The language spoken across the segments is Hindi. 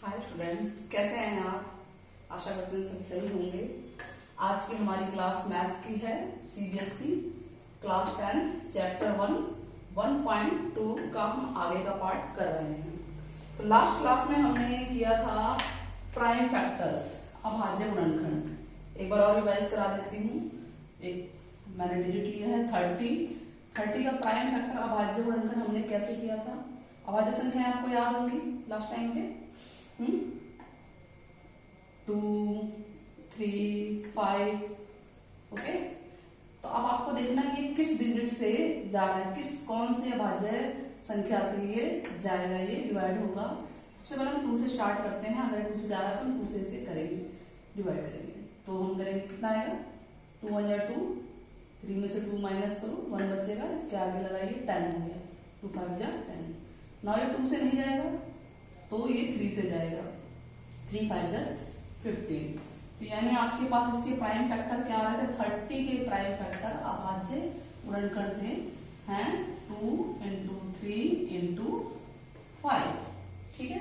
हाय स्टूडेंट्स, कैसे हैं आप? आशा करती हूँ सभी सही होंगे। आज की हमारी क्लास मैथ्स की है। सीबीएसई क्लास 10 चैप्टर 1.2 का हम आगे का पार्ट कर रहे हैं। तो लास्ट क्लास में हमने किया था प्राइम फैक्टर्स, अभाज्य गुणनखंड। एक बार और रिवाइज करा देती हूँ। एक मैंने डिजिट लिया है 30 का प्राइम फैक्टर अभाज्य गुणनखंड हमने कैसे किया था। अभाज्य संख्याएं आपको याद होंगी लास्ट टाइम पे। 2, 3, 5। ओके, तो अब आपको देखना है ये किस डिजिट से जा रहा है, कौन से अभाज्य संख्या से ये जाएगा, ये डिवाइड होगा। सबसे पहले हम 2 से स्टार्ट करते हैं। अगर 2 से जा रहा है तो हम 2 से इसे करेंगे, डिवाइड करेंगे। तो हम करेंगे, कितना आएगा? 2 1 जा 2, 3 में से 2 माइनस करो, 1 बचेगा, इसके आगे लगाइए 10 हो गया। 2 5 जा 10। ना ये 2 से नहीं जाएगा तो ये 3 से जाएगा। 3 5 जा 15। तो यानी आपके पास इसके प्राइम फैक्टर क्या आ रहे थे? 30 के प्राइम फैक्टर अभाज्य गुणनखंड थे हैं 2 × 3 × 5। ठीक है,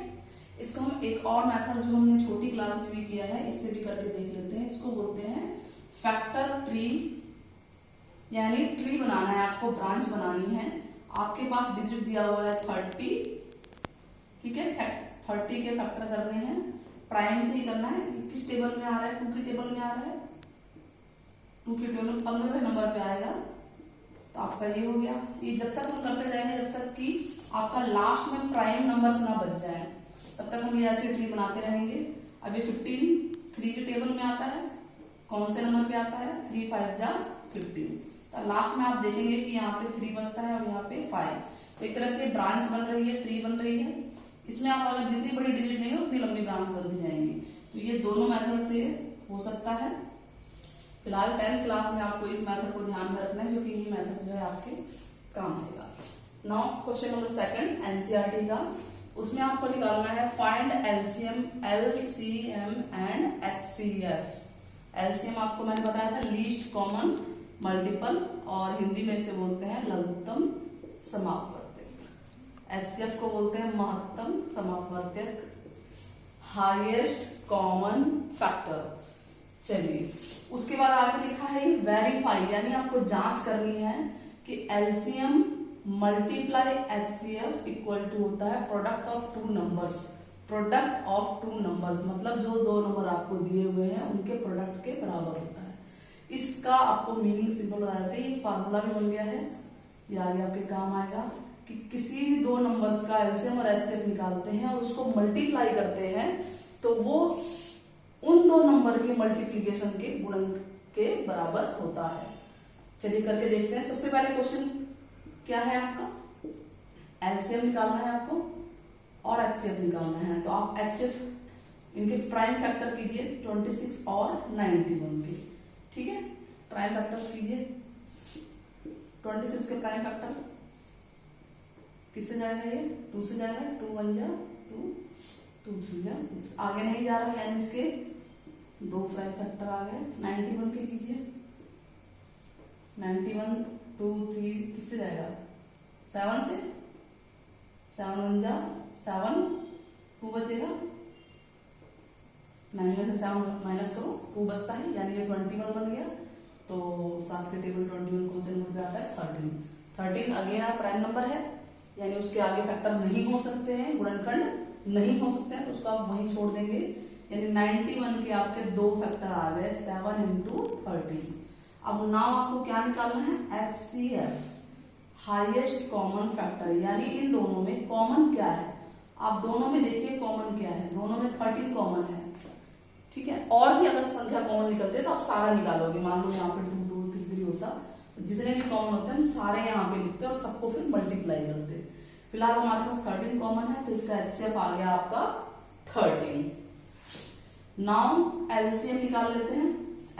इसको हम एक और मेथड जो हमने छोटी क्लास में भी किया है, इससे भी करके देख लेते हैं। इसको बोलते हैं फैक्टर ट्री। यानी ट्री बनाना है आपको, ब्रांच बनानी है। आपके पास डिजिट दिया हुआ है 30। ठीक है, 30 के फैक्टर करने हैं, प्राइम से ही करना है। किस टेबल में आ रहा है? 2 की टेबल में आ रहा है। 2 की टेबल में 15वें नंबर पे आएगा। तो आपका ये हो गया। ये जब तक हम करते जाएंगे जब तक कि आपका लास्ट में प्राइम नंबर्स ना बच जाए, तब तक हम ये ऐसे ट्री बनाते रहेंगे। अब ये 15 3 की टेबल में आता है। कौन से नंबर पे आता है? 3 5 जा 15। तो लास्ट में आप देखेंगे कि यहाँ पे 3 बचता है और यहाँ पे 5। तो एक तरह से ब्रांच बन रही है, ट्री बन रही है। इसमें आप अगर जितनी बड़ी डिजिट लेंगे उतनी लंबी ब्रांच बनती जाएंगी। तो ये दोनों मेथड से हो सकता है। फिलहाल 10th क्लास में आपको इस मेथड को ध्यान में रखना है, क्योंकि ये मेथड जो है आपके काम आएगा। नाउ क्वेश्चन नंबर 2 एनसीईआरटी का। उसमें आपको निकालना है find LCM and HCF. LCM आपको मैंने बताया था लीस्ट कॉमन मल्टीपल, और हिंदी में इसे बोलते हैं लघुत्तम समापवर्तक। एचसीएफ को बोलते हैं महत्तम समापवर्तक, हाईएस्ट कॉमन फैक्टर। चलिए, उसके बाद आगे लिखा है वेरीफाई, यानी आपको जांच करनी है कि LCM multiply HCF equal to होता है product of 2 numbers. Product of 2 numbers मतलब जो 2 नंबर आपको दिए हुए हैं उनके प्रोडक्ट के बराबर होता है। इसका आपको मीनिंग सिंपल बता देते हैं। फार्मूला भी बन गया है, ये आगे आपके काम आएगा कि किसी भी 2 नंबर्स का एलसीएम और एचसीएफ निकालते हैं और उसको मल्टीप्लाई करते हैं तो वो उन 2 नंबर के मल्टीप्लीकेशन के गुणक के बराबर होता है। चलिए करके देखते हैं। सबसे पहले क्वेश्चन क्या है आपका? एलसीएम निकालना है आपको और एचसीएफ निकालना है। तो आप एचसीएफ इनके प्राइम फैक्टर कीजिए 26 और 91 के। ठीक है, प्राइम फैक्टर कीजिए। 26 के प्राइम फैक्टर किससे जाएगा? ये 2 से जाएगा। 2 1 जा 2, 2 3 जा 6। आगे नहीं जा रहा है, यानी इसके 2 प्राइम फैक्टर आ गए। 91 के कीजिए। 91 2 3 किससे जाएगा? 7 से। 7 1 जा 7, 2 बचेगा। 9 में से 7 माइनस करो, 2 बचता है, यानी ये 21 बन गया। तो 7 के टेबल 21 कौन से नंबर पे आता है? 13 अगेन प्राइम नंबर है, यानी उसके आगे फैक्टर नहीं हो सकते हैं, गुणनखंड नहीं हो सकते हैं, तो उसको आप वहीं छोड़ देंगे। यानी 91 के आपके 2 फैक्टर आ गए, 7 × 13। अब नाउ आपको क्या निकालना है? HCF, highest common factor. यानी इन दोनों में कॉमन क्या है? आप दोनों में देखिए कॉमन क्या है। दोनों में 13 कॉमन है। ठीक है, और भी अगर संख्या कॉमन निकलते तो आप सारा निकालोगे। मान लो यहाँ पे 2 2 3 3 होता, तो जितने भी कॉमन होते हैं हम सारे यहाँ पे लिखते हैं और सबको फिर मल्टीप्लाई करते हैं। फिलहाल हमारे पास 13 कॉमन है, तो इसका एचसीएफ आ गया आपका 13। नाउ एलसीएम निकाल लेते हैं।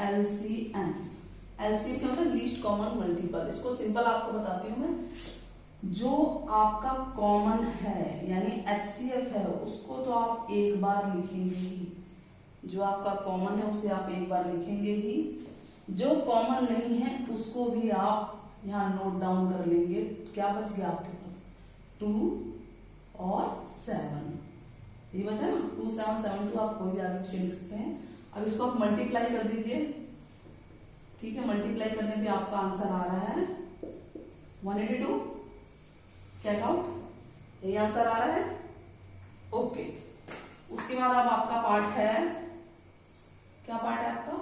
एलसीएम क्या होता है? Least common multiple. इसको सिंपल आपको बताती हूँ मैं। जो आपका कॉमन है यानी एचसीएफ है, उसको तो आप एक बार लिखेंगे ही। जो आपका कॉमन है उसे आप एक बार लिखेंगे ही। जो कॉमन नहीं है उसको भी आप यहाँ नोट डाउन कर लेंगे। क्या बच गया आपके पास? 2 और 7। ये बचा ना 2772, आप कोई भी आगे चेंज सकते हैं। अब इसको आप मल्टीप्लाई कर दीजिए, ठीक है। मल्टीप्लाई करने पे आपका आंसर आ रहा है 182। चेक आउट, यही आंसर आ रहा है। ओके, उसके बाद अब आपका पार्ट है, क्या पार्ट है आपका?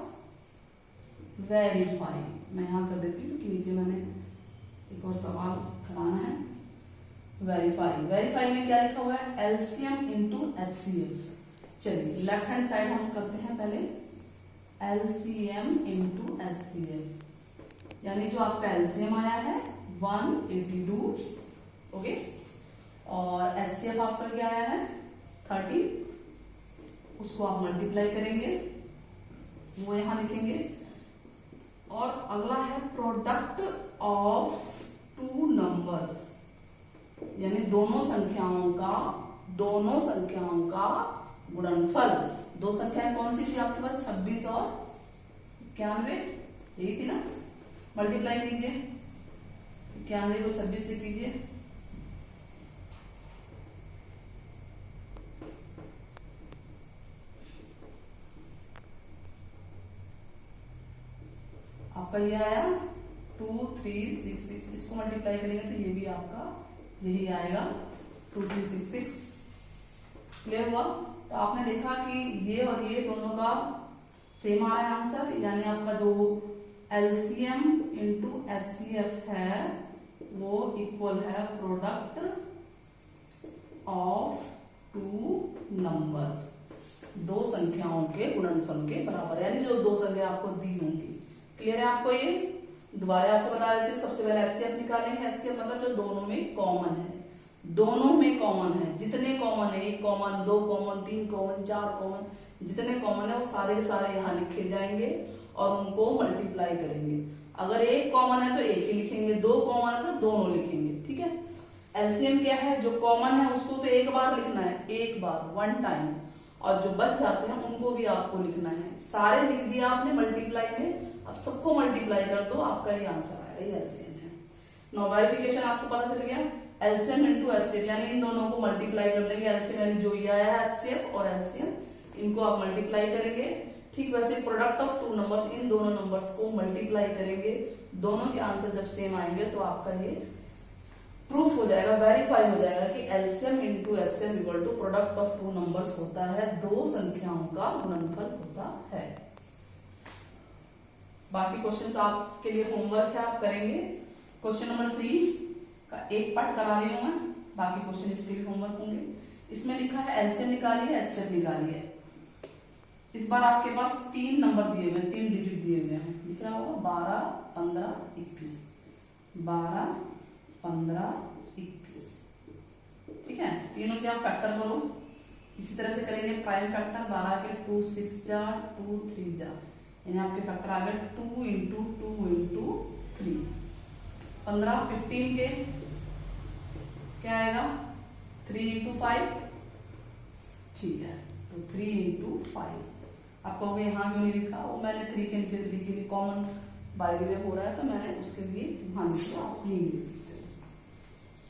वेरीफाई। मैं यहां कर देती हूँ क्योंकि नीचे मैंने एक और सवाल कराना है। वेरीफाई, वेरीफाई में क्या लिखा हुआ है? LCM into HCF. चलिए लेफ्ट हैंड साइड हम करते हैं पहले, एलसीएम इंटू एचसीएफ, यानी जो आपका एलसीएम आया है 182, ओके, और एचसीएफ आपका क्या आया है 30, उसको आप मल्टीप्लाई करेंगे, वो यहां लिखेंगे। और अगला है प्रोडक्ट ऑफ टू नंबर्स, यानी दोनों संख्याओं का गुणनफल। दो संख्याएं कौन सी थी आपके पास? 26 और 91, यही थी ना। मल्टीप्लाई कीजिए, 91 को 26 से कीजिए, आपका ये आया 2366। इसको मल्टीप्लाई करेंगे तो ये भी आपका यही आएगा 2366। क्लियर हुआ? तो आपने देखा कि ये और ये दोनों का सेम आ रहा है आंसर, यानी आपका जो एलसीएम इंटू एचसीएफ है वो इक्वल है प्रोडक्ट ऑफ टू नंबर्स, दो संख्याओं के गुणनफल के बराबर, यानी जो दो संख्या आपको दी होंगी। क्लियर है आपको? ये दोबारा आपको बता देते, सबसे पहले एचसीएफ निकालेंगे। एचसीएफ मतलब जो दोनों में कॉमन है, दोनों में कॉमन है, जितने कॉमन है, 1 कॉमन, 2 कॉमन, 3 कॉमन, 4 कॉमन, जितने कॉमन है वो सारे के सारे यहाँ लिखे जाएंगे और उनको मल्टीप्लाई करेंगे। अगर 1 कॉमन है तो 1 ही लिखेंगे, 2 कॉमन है तो दोनों लिखेंगे, ठीक है। एलसीएम क्या है? जो कॉमन है उसको तो एक बार लिखना है, एक बार, वन टाइम, और जो बच जाते हैं उनको भी आपको लिखना है। सारे लिख दिया आपने मल्टीप्लाई में, अब सबको मल्टीप्लाई कर दो, आपका ये आंसर आएगा, ये एलसीएम है। नो वेरिफिकेशन आपको पता चल गया, एलसीएम इंटू एचसीएफ, यानी इन दोनों को मल्टीप्लाई कर देंगे। एलसीएम यानी जो ये आया है एचसीएफ और एलसीएम, इनको आप मल्टीप्लाई करेंगे। ठीक वैसे प्रोडक्ट ऑफ टू नंबर्स, इन दोनों नंबर्स को मल्टीप्लाई करेंगे, दोनों के आंसर जब सेम आएंगे तो आपका ये प्रूफ हो जाएगा, वेरीफाई हो जाएगा कि LCM into HCF equal to product of two numbers होता है, दो संख्याओं का गुणनफल होता है। बाकी क्वेश्चंस आपके लिए होमवर्क है, आप करेंगे। क्वेश्चन नंबर 3 का एक पार्ट करा रही हूं मैं, बाकी क्वेश्चन इसके लिए होमवर्क होंगे। इसमें लिखा है एलसीएम निकालिए, एचसीएफ निकालिए। इस बार आपके पास 3 नंबर दिए हुए हैं, 3 डिजिट दिए हुए हैं, दिख रहा होगा 12, 15, 21, 12, 15, 21, ठीक है। तीनों के आप फैक्टर करो, इसी तरह से करेंगे प्राइम फैक्टर। 12 के 2 6 जा, 2 3 जा, यानी आपके फैक्टर आ गए 2 इंटू 2 इंटू 3। 15 15 के क्या आएगा 3 इंटू 5, ठीक है, तो 3 इंटू 5। आप कहोगे यहाँ क्यों नहीं लिखा? वो मैंने 3 के नीचे 3 के लिए कॉमन बाय द वे हो रहा है तो मैंने उसके लिए वहां लिखा, आप नहीं लिख सकते,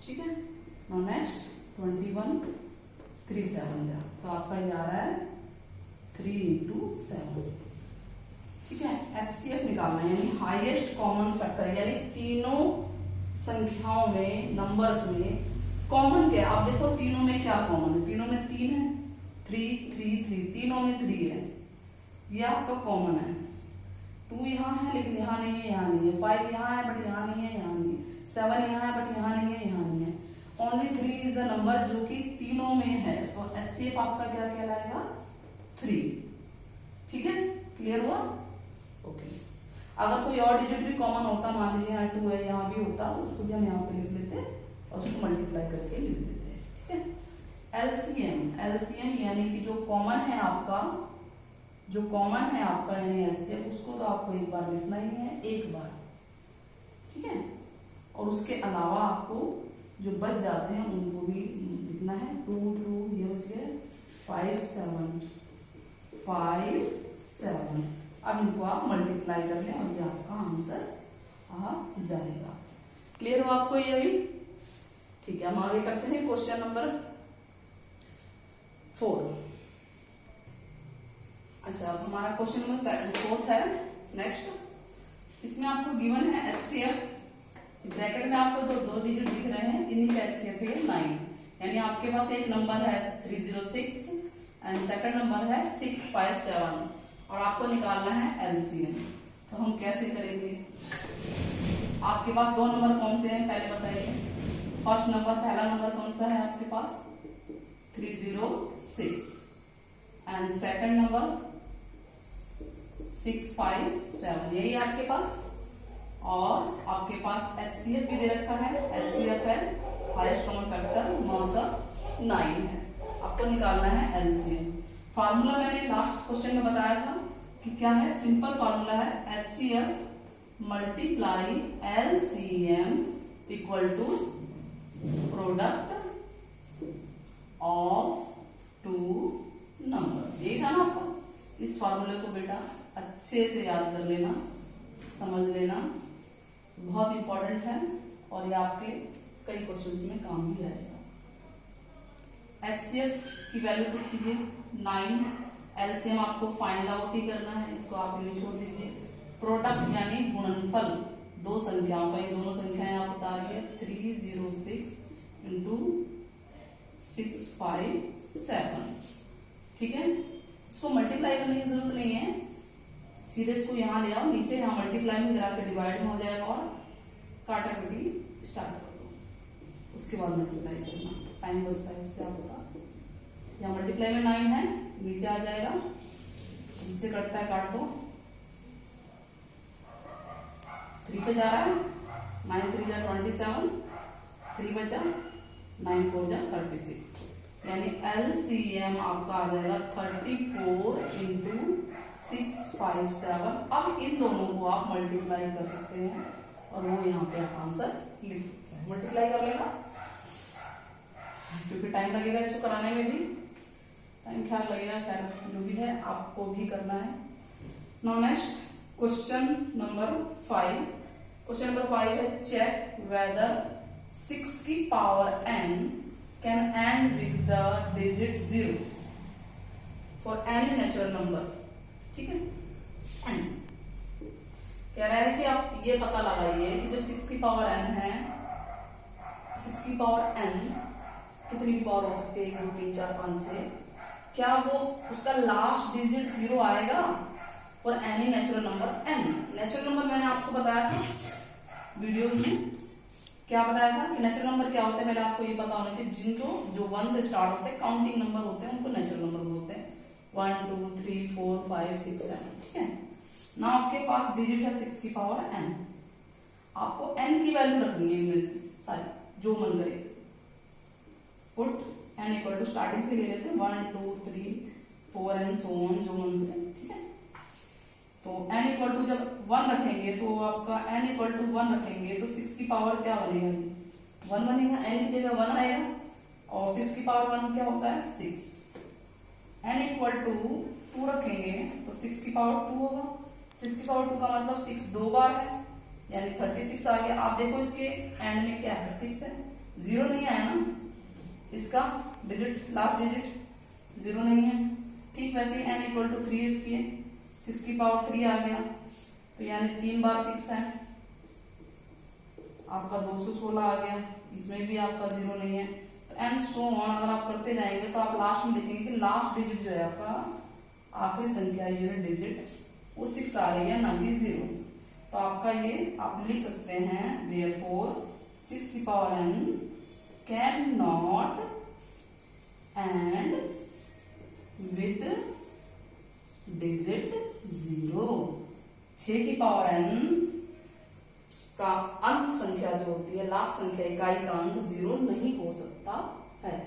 ठीक है। नाउ नेक्स्ट 21 3 7 जा, तो आपका ये आ रहा है 3 इंटू 7, ठीक है। एचसीएफ निकालना है, यानी हाईएस्ट कॉमन फैक्टर, यानी तीनों संख्याओं में, नंबर्स में कॉमन क्या है? आप देखो तीनों में क्या कॉमन है, तीनों में 3 है, 3 3 3, तीनों में 3 है, ये आपका कॉमन है। 2 यहाँ है लेकिन यहाँ नहीं है, यहाँ नहीं है। 5 यहाँ है बट यहाँ नहीं है, यहाँ नहीं है। 7 यहाँ है बट यहाँ नहीं है, यहाँ नहीं है। ओनली 3 इज द नंबर जो कि तीनों में है, तो एचसीएफ आपका क्या कहलाएगा 3, ठीक है। क्लियर हुआ? ओके। अगर कोई और डिजिट भी कॉमन होता, मान लीजिए यहाँ 2 है, यहाँ भी होता, तो उसको भी हम यहाँ पे लिख लेते और उसको मल्टीप्लाई करके लिख देते हैं, ठीक है। एलसीएम, एलसीएम यानी कि जो कॉमन है आपका, जो कॉमन है आपका यानी एलसीएम, उसको तो आपको एक बार लिखना ही है, एक बार, ठीक है। और उसके अलावा आपको जो बच जाते हैं उनको भी लिखना है। 2 2 ये बच गए, 5 7 5 7। अब इनको आप मल्टीप्लाई कर लें और ये आपका आंसर आ जाएगा। क्लियर हो आपको ये अभी? ठीक है, हम आगे करते हैं क्वेश्चन नंबर 4। अच्छा, अब हमारा क्वेश्चन नंबर 4 है। नेक्स्ट, इसमें आपको गिवन है HCF, ब्रैकेट में आपको जो 2 डिजिट दिख रहे हैं इन्हीं का HCF है 9, यानी आपके पास एक नंबर है 306 एंड सेकंड नंबर है 657 और आपको निकालना है LCM। तो हम कैसे करेंगे? आपके पास 2 नंबर कौन से हैं पहले बताइए। फर्स्ट नंबर, पहला नंबर कौन सा है आपके पास? 306 एंड सेकंड नंबर 657, यही आपके पास। और आपके पास HCF भी दे रखा है, HCF है हाईएस्ट कॉमन फैक्टर 9 है। आपको निकालना है LCM। फार्मूला मैंने लास्ट क्वेश्चन में बताया था कि क्या है, सिंपल फार्मूला है HCF multiply LCM equal to product of 2 numbers. यही था ना आपको? इस फार्मूले को बेटा अच्छे से याद कर लेना, समझ लेना, बहुत इंपॉर्टेंट है और ये आपके कई क्वेश्चंस में काम भी आएगा। HCF की वैल्यू पुट कीजिए 9, LCM आपको फाइंड आउट ही करना है, इसको आप यूं छोड़ दीजिए। प्रोडक्ट यानी गुणनफल 2 संख्याओं का, ये दोनों संख्याएं आप बता रही है 306 इंटू 657, ठीक है। इसको मल्टीप्लाई करने की जरूरत नहीं है, सीधे इसको यहाँ ले आओ नीचे, यहाँ मल्टीप्लाई में गिरा के डिवाइड में हो जाएगा और काटाकुटी स्टार्ट कर दो, उसके बाद मल्टीप्लाई करना, टाइम बचता है इससे आपका। यहाँ मल्टीप्लाई में 9 है, नीचे आ जाएगा, जिससे कटता है काट दो, 3 पे जा रहा है, 9 3 जा 27, 3 बचा, 9 4 जा 36, यानी LCM आपका आ जाएगा 34 इंटू 657। अब इन दोनों को आप मल्टीप्लाई कर सकते हैं और वो यहाँ पे आप आंसर लिख सकते हैं। मल्टीप्लाई कर लेना, क्योंकि टाइम लगेगा इसको कराने में भी, टाइम ख्याल लगेगा, खैर जो भी है आपको भी करना है। Now next question number 5। Question number 5 है चेक वेदर 6 की power n can end with the digit 0 for any natural number, ठीक है। n कह रहा है कि आप ये पता लगाइए कि जो 6 की पावर n है, 6 की पावर n कितनी भी पावर हो सकती है, 1 2 3 4 5 6, क्या वो उसका लास्ट डिजिट 0 आएगा for any natural number n। Natural number मैंने आपको बताया था वीडियो में, क्या बताया था कि नेचुरल नंबर क्या होते हैं, पहले आपको ये पता होना चाहिए। जिनको जो 1 से स्टार्ट होते हैं, काउंटिंग नंबर होते हैं, उनको नेचुरल नंबर बोलते हैं। 1 2 3 4 5 6 7, ठीक है ना। आपके पास डिजिट है 6 की पावर n, आपको n की वैल्यू रखनी है इनमें से सारी, जो मन करे। Put n equal to starting से ले लेते हैं 1 2 3 4 एंड सो ऑन, जो मन करे, ठीक है। तो n इक्वल टू जब 1 रखेंगे तो आपका n इक्वल टू 1 रखेंगे तो 6 की पावर क्या बनेगा, 1 बनेगा, n की जगह 1 आएगा और 6 की पावर 1 क्या होता है 6। n इक्वल टू 2 रखेंगे तो 6 की पावर 2 होगा, 6 की पावर 2 का मतलब 6 2 बार है, यानी 36 आ गया। आप देखो इसके एंड में क्या है, 6 है, 0 नहीं आया ना, इसका डिजिट लास्ट डिजिट 0 नहीं है, ठीक। वैसे ही n इक्वल टू 3 रखिए, 6 की पावर 3 आ गया, तो यानी 3 बार 6 है, आपका 216 आ गया, इसमें भी आपका 0 नहीं है। तो एंड सो ऑन अगर आप करते जाएंगे तो आप लास्ट में देखेंगे कि लास्ट डिजिट जो है आपका, आखिरी संख्या यूनिट डिजिट, वो 6 आ रही है, ना कि 0। तो आपका ये आप लिख सकते हैं, therefore 6 की power n can not and with digit 0। 6 की पावर n का अंत संख्या जो होती है, लास्ट संख्या, इकाई का अंक 0 नहीं हो सकता है।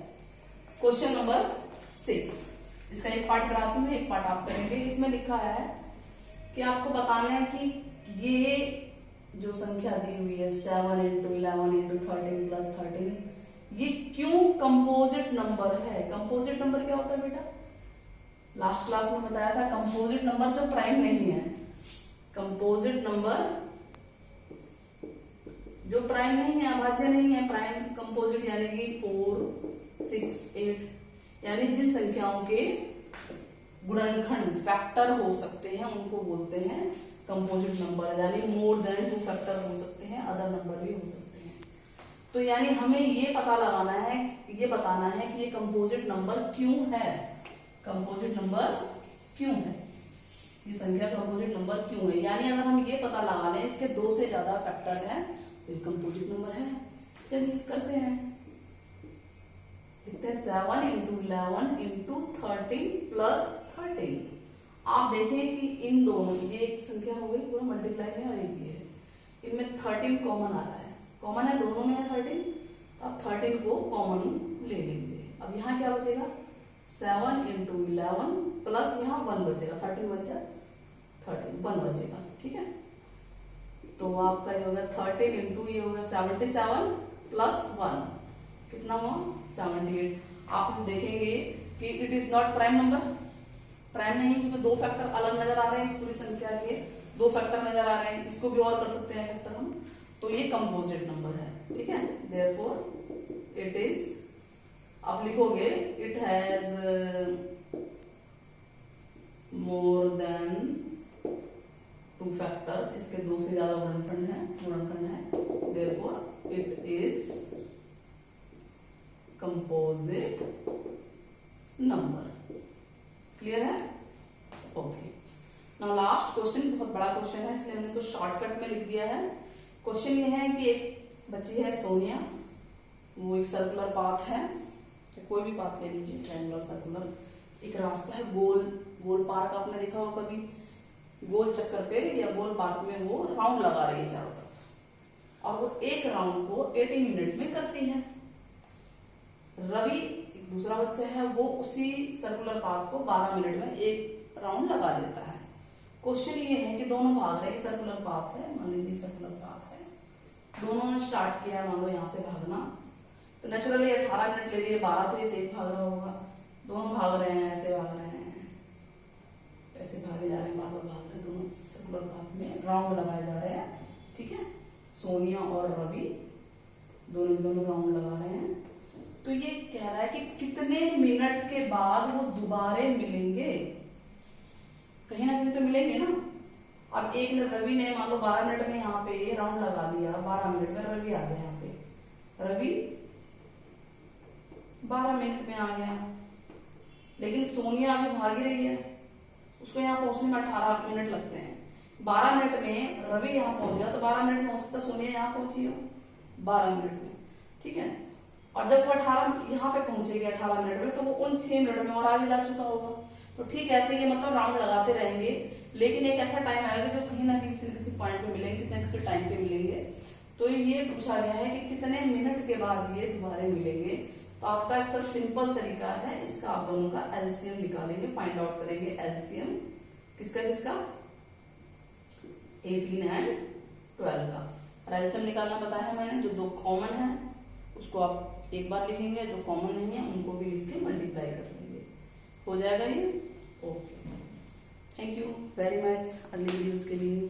क्वेश्चन नंबर 6, इसका एक पार्ट कराती हूँ, एक पार्ट आप करेंगे। इसमें लिखा है कि आपको बताना है कि ये जो संख्या दी हुई है 7 इंटू 11 इंटू 13 प्लस 13, ये क्यों कंपोजिट नंबर है। कंपोजिट नंबर क्या होता है बेटा, लास्ट क्लास में बताया था, कंपोजिट नंबर जो प्राइम नहीं है, कंपोजिट नंबर जो प्राइम नहीं है, अभाज्य नहीं है, प्राइम कंपोजिट यानी कि 4 6 8, यानी जिन संख्याओं के गुणनखंड फैक्टर हो सकते हैं उनको बोलते हैं कंपोजिट नंबर, यानी मोर देन 2 फैक्टर हो सकते हैं, अदर नंबर भी हो सकते हैं। तो यानी हमें ये पता लगाना है, ये बताना है कि ये कंपोजिट नंबर क्यों है, कंपोजिट नंबर क्यों है, ये संख्या कंपोजिट नंबर क्यों है। यानी अगर हम ये पता लगा लें इसके 2 से ज्यादा फैक्टर है तो ये कंपोजिट नंबर है। चलिए करते हैं, लिखते हैं 7 × 11 × 13 + 13। आप देखें कि इन दोनों, ये एक संख्या हो गई पूरा मल्टीप्लाई में और एक ये है, इनमें 13 कॉमन आ रहा है, कॉमन है दोनों में है 13, तो आप 13 को कॉमन ले लेंगे। अब यहाँ क्या बचेगा 7 × 11 प्लस यहाँ 1 बचेगा, 13 बच जाए 13 1 बचेगा, ठीक है। तो आपका ये होगा 13 × ये होगा 77 + 1 कितना हुआ 78। आप देखेंगे कि it is not prime number, prime नहीं क्योंकि 2 फैक्टर अलग नजर आ रहे हैं, इस पूरी संख्या के 2 फैक्टर नजर आ रहे हैं, इसको भी और कर सकते हैं फैक्टर हम, तो ये कंपोजिट नंबर है, ठीक है। देयरफॉर इट इज, आप लिखोगे it has more than 2 factors, इसके 2 से ज्यादा गुणनखंड है, therefore it is composite number. Clear है? ओके। नाउ लास्ट क्वेश्चन, बहुत बड़ा क्वेश्चन है इसलिए मैंने इसको शॉर्टकट में लिख दिया है। क्वेश्चन ये है कि एक बच्ची है सोनिया, वो एक सर्कुलर पाथ है, कोई भी पाथ ले लीजिए, ट्रायंगुलर सर्कुलर, एक रास्ता है गोल पार्क, आपने देखा होगा कभी, गोल चक्कर पे या गोल पार्क में वो राउंड लगा रही है चारों तरफ, और वो एक राउंड को 80 मिनट में करती है। रवि एक दूसरा बच्चा है, वो उसी सर्कुलर पाथ को 12 मिनट में एक राउंड लगा देता है। क्वेश्चन ये है कि दोनों भाग रहे हैं, सर्कुलर पाथ है, मान लीजिए सर्कुलर पाथ है, दोनों ने स्टार्ट किया मान लो यहाँ से भागना, तो नेचुरली 18 मिनट ले लिए, 12 तो ये तेज भाग रहा होगा, दोनों भाग रहे हैं, ऐसे भाग रहे हैं, ऐसे भागे जा रहे हैं, बार-बार भाग रहे हैं, दोनों सर्कुलर पाथ में राउंड लगाए जा रहे हैं, ठीक है। सोनिया और रवि दोनों राउंड लगा रहे हैं। तो ये कह रहा है कि कितने मिनट के बाद वो दोबारे मिलेंगे, कहीं ना कहीं तो मिलेंगे ना। अब एक रवि ने मान लो 12 मिनट में यहाँ पे राउंड लगा दिया, 12 मिनट में रवि आ गया, यहाँ पे रवि 12 मिनट में आ गया, लेकिन सोनिया अभी भाग ही रही है, उसको यहाँ पहुंचने में 18 मिनट लगते हैं। 12 मिनट में रवि यहाँ पहुंच गया तो 12 मिनट में हो सकता है सोनिया यहाँ पहुंची हो 12 मिनट में, ठीक है। और जब वो 18 यहाँ पे पहुंचेगी 18 मिनट में, तो वो उन 6 मिनट में और आगे जा चुका होगा। तो ठीक ऐसे ये मतलब राउंड लगाते रहेंगे, लेकिन एक ऐसा टाइम आएगा जो कहीं ना कहीं किसी न किसी पॉइंट पे मिलेंगे, किसी न किसी टाइम पे मिलेंगे। तो ये पूछा गया है कि कितने मिनट के बाद ये दोबारा मिलेंगे। तो आपका इसका सिंपल तरीका है, इसका आप दोनों का एलसीएम निकालेंगे, फाइंड आउट करेंगे एलसीएम किसका 18 और 12 का। और एलसीएम निकालना बताया मैंने, जो 2 कॉमन है उसको आप एक बार लिखेंगे, जो कॉमन नहीं है उनको भी लिख के मल्टीप्लाई कर लेंगे, हो जाएगा ये। Okay, thank you very much अगली वीडियोस के लिए।